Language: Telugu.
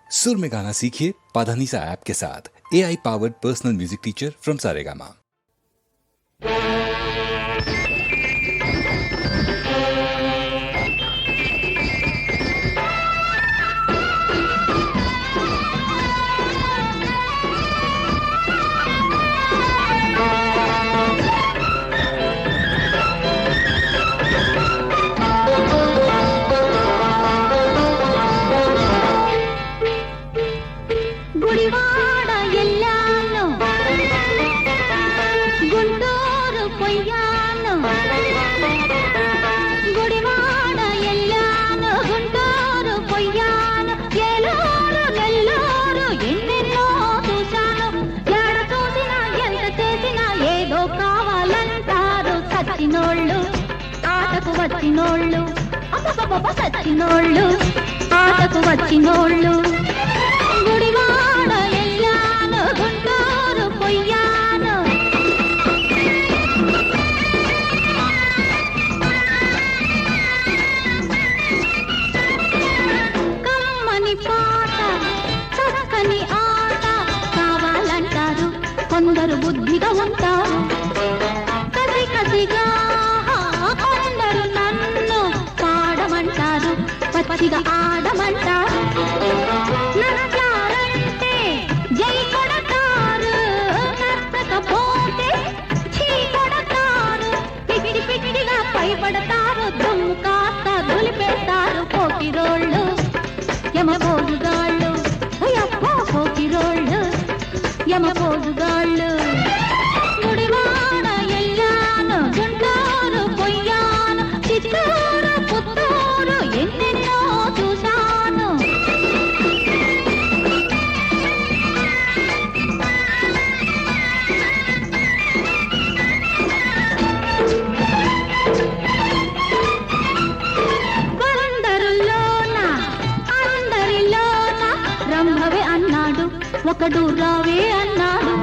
सुर में गाना सीखिए पाधानीसा ऐप के साथ। AI powered personal music teacher from Saregama. Gudivada ఎల్లాను గుంటూరు పొయ్యాను గుడివాడ ఎల్లాను గుంటూరు పొయ్యాను ఏలూరు నెల్లూరు ఎన్నెన్నో చూశాను ఎడ చూసినా ఎంత చేసినా ఏదో కావాలంటారు సచ్చినోళ్ళు ఆటకు వచ్చినోళ్ళు అబ్బబ్బబ్బ సచ్చినోళ్ళు ఆటకు వచ్చినోళ్ళు గుడివాడ ఎల్లాను గుంటూరు పొయ్యాను కమ్మని పాట చక్కని ఆట కావాలంటారు కొందరు బుద్ధిగా ఉంటారు కసి కసిగా కొందరు నన్ను పాడమంటారు పచ్చిగా ఆడమంటారు నచ్చారంటే జై కొడతారు నచ్చకపోతే చీ కొడతారు పిగిడి పిగిడిగా పైపడతారు దుమ్ము కాస్త దులిపెడతారు పోకిరోళ్ళు యమబోదుగాళ్ళు అయ్యప్పో పోకిరోళ్ళు యమబోదుగాళ్ళు గుడివాడ ఎల్లాను గుంటూరు పొయ్యాను చిత్తూరు పుత్తూరు ఎన్నెన్నో చూశాను అందరిలోన రంభవే అన్నాడు ఒకడు రావే అన్నాడు